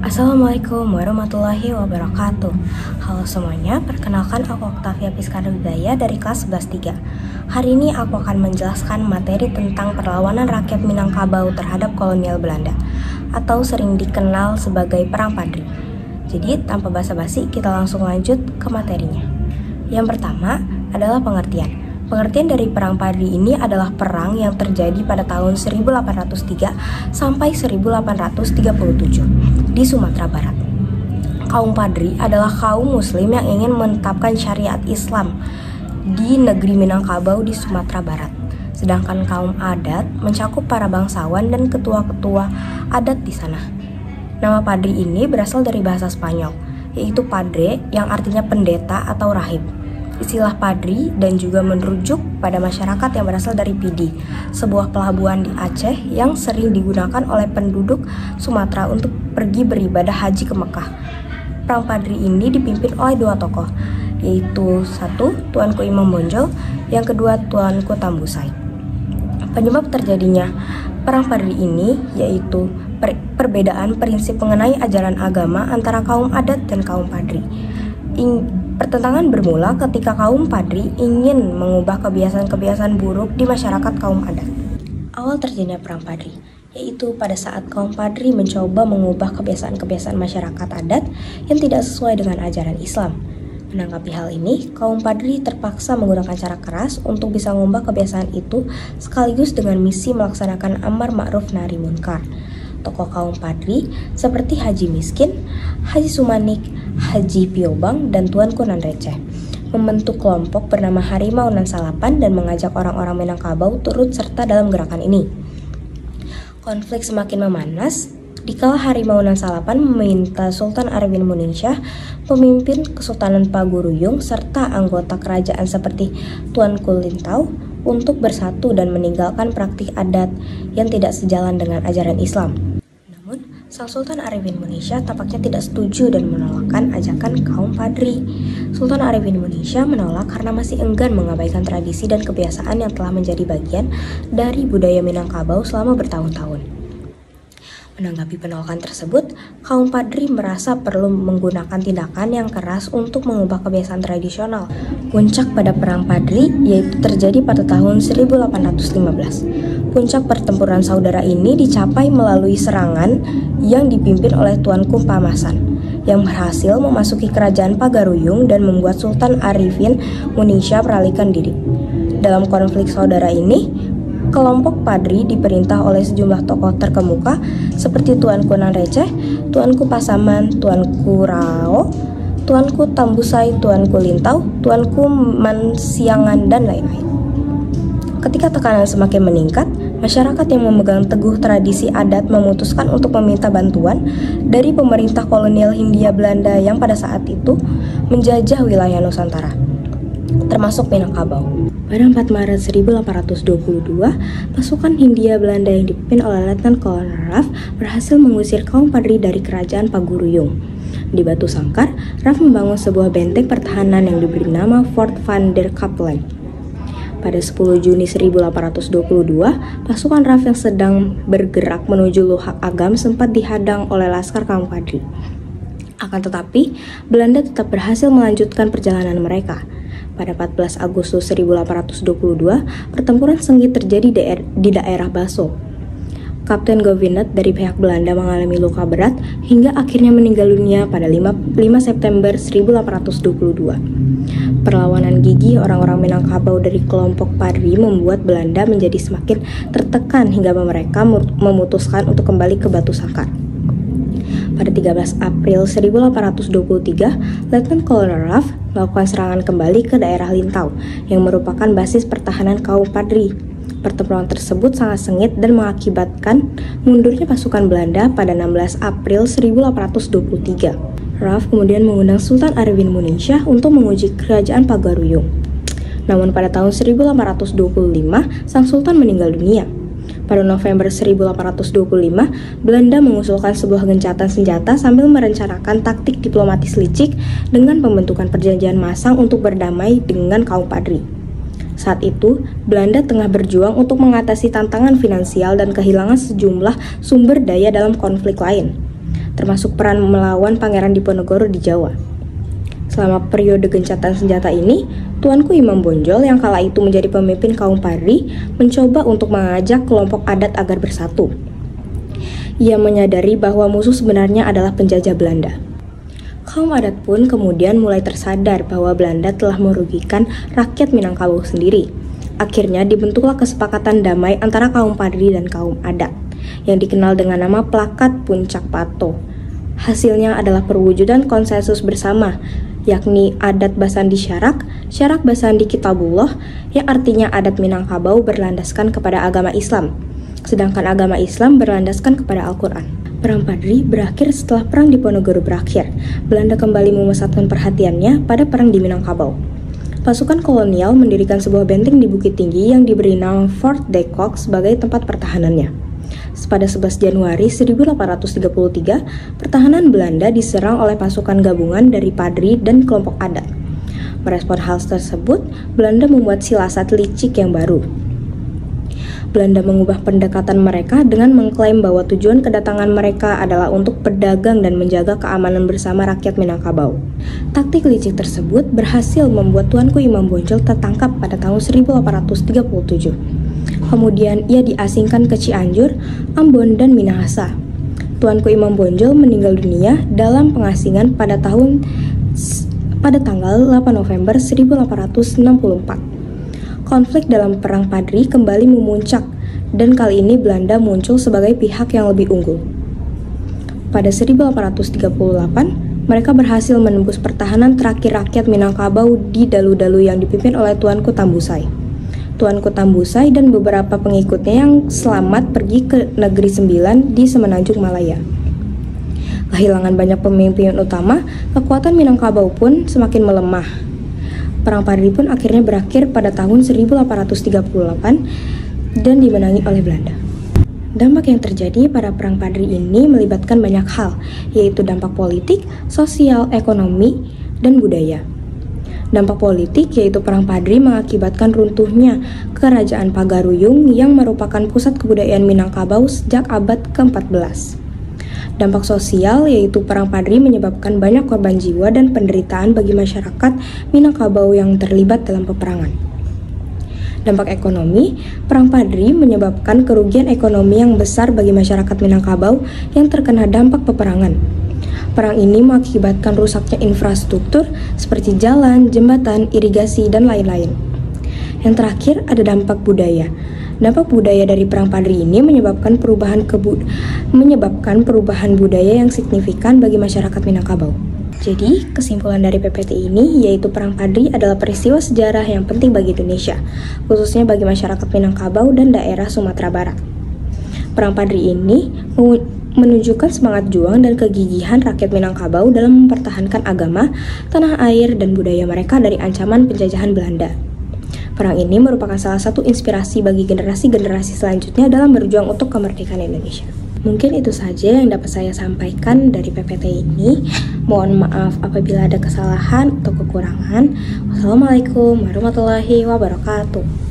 Assalamualaikum warahmatullahi wabarakatuh. Halo semuanya, perkenalkan aku Oktavia Piskara Widaya dari kelas 11-3. Hari ini aku akan menjelaskan materi tentang perlawanan rakyat Minangkabau terhadap kolonial Belanda, atau sering dikenal sebagai Perang Padri. Jadi tanpa basa-basi, kita langsung lanjut ke materinya. Yang pertama adalah pengertian. Pengertian dari Perang Padri ini adalah perang yang terjadi pada tahun 1803 sampai 1837 di Sumatera Barat. Kaum Padri adalah kaum muslim yang ingin menetapkan syariat Islam di negeri Minangkabau di Sumatera Barat. Sedangkan kaum adat mencakup para bangsawan dan ketua-ketua adat di sana. Nama Padri ini berasal dari bahasa Spanyol, yaitu padre yang artinya pendeta atau rahib. Istilah padri dan juga merujuk pada masyarakat yang berasal dari Pidi, sebuah pelabuhan di Aceh yang sering digunakan oleh penduduk Sumatera untuk pergi beribadah haji ke Mekah. Perang Padri ini dipimpin oleh dua tokoh, yaitu satu Tuanku Imam Bonjol, yang kedua Tuanku Tambusai. Penyebab terjadinya Perang Padri ini yaitu perbedaan prinsip mengenai ajaran agama antara kaum adat dan kaum Padri. Pertentangan bermula ketika kaum Padri ingin mengubah kebiasaan-kebiasaan buruk di masyarakat kaum adat. Awal terjadinya Perang Padri yaitu pada saat kaum Padri mencoba mengubah kebiasaan-kebiasaan masyarakat adat yang tidak sesuai dengan ajaran Islam. Menanggapi hal ini, kaum Padri terpaksa menggunakan cara keras untuk bisa mengubah kebiasaan itu sekaligus dengan misi melaksanakan amar ma'ruf nahi munkar. Tokoh kaum Padri seperti Haji Miskin, Haji Sumanik, Haji Piobang, dan Tuanku Nan Receh membentuk kelompok bernama Harimau Nan Salapan dan mengajak orang-orang Minangkabau turut serta dalam gerakan ini. Konflik semakin memanas dikala Harimau Nan Salapan meminta Sultan Arifin Muningsyah, pemimpin Kesultanan Paguruyung, serta anggota kerajaan seperti Tuanku Lintau untuk bersatu dan meninggalkan praktik adat yang tidak sejalan dengan ajaran Islam. Sang Sultan Arifin Muningsyah tampaknya tidak setuju dan menolakkan ajakan kaum Padri. Sultan Arifin Muningsyah menolak karena masih enggan mengabaikan tradisi dan kebiasaan yang telah menjadi bagian dari budaya Minangkabau selama bertahun-tahun. Menanggapi penolakan tersebut, kaum Padri merasa perlu menggunakan tindakan yang keras untuk mengubah kebiasaan tradisional. Puncak pada Perang Padri yaitu terjadi pada tahun 1815. Puncak pertempuran saudara ini dicapai melalui serangan yang dipimpin oleh Tuanku Pamasan yang berhasil memasuki kerajaan Pagaruyung dan membuat Sultan Arifin Muningsyah melarikan diri. Dalam konflik saudara ini, kelompok Padri diperintah oleh sejumlah tokoh terkemuka seperti Tuanku Nan Receh, Tuanku Pasaman, Tuanku Rao, Tuanku Tambusai, Tuanku Lintau, Tuanku Mansiangan, dan lain-lain. Ketika tekanan semakin meningkat, masyarakat yang memegang teguh tradisi adat memutuskan untuk meminta bantuan dari pemerintah kolonial Hindia Belanda yang pada saat itu menjajah wilayah Nusantara, termasuk Minangkabau. Pada 4 Maret 1822, pasukan Hindia Belanda yang dipimpin oleh Letnan Kolonel Raff berhasil mengusir kaum Padri dari kerajaan Paguruyung. Di Batu Sangkar, Raff membangun sebuah benteng pertahanan yang diberi nama Fort van der Kapellen. Pada 10 Juni 1822, pasukan Raff yang sedang bergerak menuju Luhak Agam sempat dihadang oleh laskar kaum Padri. Akan tetapi, Belanda tetap berhasil melanjutkan perjalanan mereka. Pada 14 Agustus 1822, pertempuran sengit terjadi di daerah Baso. Kapten Govinet dari pihak Belanda mengalami luka berat hingga akhirnya meninggal dunia pada 5 September 1822. Perlawanan gigih orang-orang Minangkabau dari kelompok Padri membuat Belanda menjadi semakin tertekan hingga mereka memutuskan untuk kembali ke Batu Sangkar. Pada 13 April 1823, Letnan Kolonel Raff melakukan serangan kembali ke daerah Lintau yang merupakan basis pertahanan kaum Padri. Pertempuran tersebut sangat sengit dan mengakibatkan mundurnya pasukan Belanda pada 16 April 1823. Raff kemudian mengundang Sultan Arifin Muningsyah untuk menguji kerajaan Pagaruyung. Namun pada tahun 1825, sang Sultan meninggal dunia. Pada November 1825, Belanda mengusulkan sebuah gencatan senjata sambil merencanakan taktik diplomatis licik dengan pembentukan perjanjian masang untuk berdamai dengan kaum Padri. Saat itu, Belanda tengah berjuang untuk mengatasi tantangan finansial dan kehilangan sejumlah sumber daya dalam konflik lain. termasuk peran melawan Pangeran Diponegoro di Jawa. Selama periode gencatan senjata ini, Tuanku Imam Bonjol yang kala itu menjadi pemimpin kaum Padri mencoba untuk mengajak kelompok adat agar bersatu. Ia menyadari bahwa musuh sebenarnya adalah penjajah Belanda. Kaum adat pun kemudian mulai tersadar bahwa Belanda telah merugikan rakyat Minangkabau sendiri. Akhirnya dibentuklah kesepakatan damai antara kaum Padri dan kaum adat, yang dikenal dengan nama Plakat Puncak Pato. Hasilnya adalah perwujudan konsensus bersama, yakni adat Basandi Syarak, Syarak Basandi Kitabullah, yang artinya adat Minangkabau berlandaskan kepada agama Islam, sedangkan agama Islam berlandaskan kepada Al-Quran. Perang Padri berakhir setelah Perang Diponegoro berakhir. Belanda kembali memusatkan perhatiannya pada perang di Minangkabau. Pasukan kolonial mendirikan sebuah benteng di Bukit Tinggi yang diberi nama Fort de Kock sebagai tempat pertahanannya. Pada 11 Januari 1833, pertahanan Belanda diserang oleh pasukan gabungan dari Padri dan kelompok adat. Merespon hal tersebut, Belanda membuat siasat licik yang baru. Belanda mengubah pendekatan mereka dengan mengklaim bahwa tujuan kedatangan mereka adalah untuk berdagang dan menjaga keamanan bersama rakyat Minangkabau. Taktik licik tersebut berhasil membuat Tuanku Imam Bonjol tertangkap pada tahun 1837. Kemudian ia diasingkan ke Cianjur, Ambon, dan Minahasa. Tuanku Imam Bonjol meninggal dunia dalam pengasingan pada tanggal 8 November 1864. Konflik dalam Perang Padri kembali memuncak, dan kali ini Belanda muncul sebagai pihak yang lebih unggul. Pada 1838, mereka berhasil menembus pertahanan terakhir rakyat Minangkabau di Dalu-Dalu yang dipimpin oleh Tuanku Tambusai. Tuanku Tambusai dan beberapa pengikutnya yang selamat pergi ke Negeri Sembilan di Semenanjung Malaya. Kehilangan banyak pemimpin utama, kekuatan Minangkabau pun semakin melemah. Perang Padri pun akhirnya berakhir pada tahun 1838 dan dimenangi oleh Belanda. Dampak yang terjadi pada Perang Padri ini melibatkan banyak hal, yaitu dampak politik, sosial, ekonomi, dan budaya. Dampak politik yaitu Perang Padri mengakibatkan runtuhnya Kerajaan Pagaruyung yang merupakan pusat kebudayaan Minangkabau sejak abad ke-14. Dampak sosial yaitu Perang Padri menyebabkan banyak korban jiwa dan penderitaan bagi masyarakat Minangkabau yang terlibat dalam peperangan. Dampak ekonomi, Perang Padri menyebabkan kerugian ekonomi yang besar bagi masyarakat Minangkabau yang terkena dampak peperangan. Perang ini mengakibatkan rusaknya infrastruktur seperti jalan, jembatan, irigasi, dan lain-lain. Yang terakhir ada dampak budaya. Dampak budaya dari Perang Padri ini menyebabkan perubahan budaya yang signifikan bagi masyarakat Minangkabau. Jadi, kesimpulan dari PPT ini yaitu Perang Padri adalah peristiwa sejarah yang penting bagi Indonesia, khususnya bagi masyarakat Minangkabau dan daerah Sumatera Barat. Perang Padri ini menunjukkan semangat juang dan kegigihan rakyat Minangkabau dalam mempertahankan agama, tanah air, dan budaya mereka dari ancaman penjajahan Belanda. Perang ini merupakan salah satu inspirasi bagi generasi-generasi selanjutnya dalam berjuang untuk kemerdekaan Indonesia. Mungkin itu saja yang dapat saya sampaikan dari PPT ini. Mohon maaf apabila ada kesalahan atau kekurangan. Wassalamualaikum warahmatullahi wabarakatuh.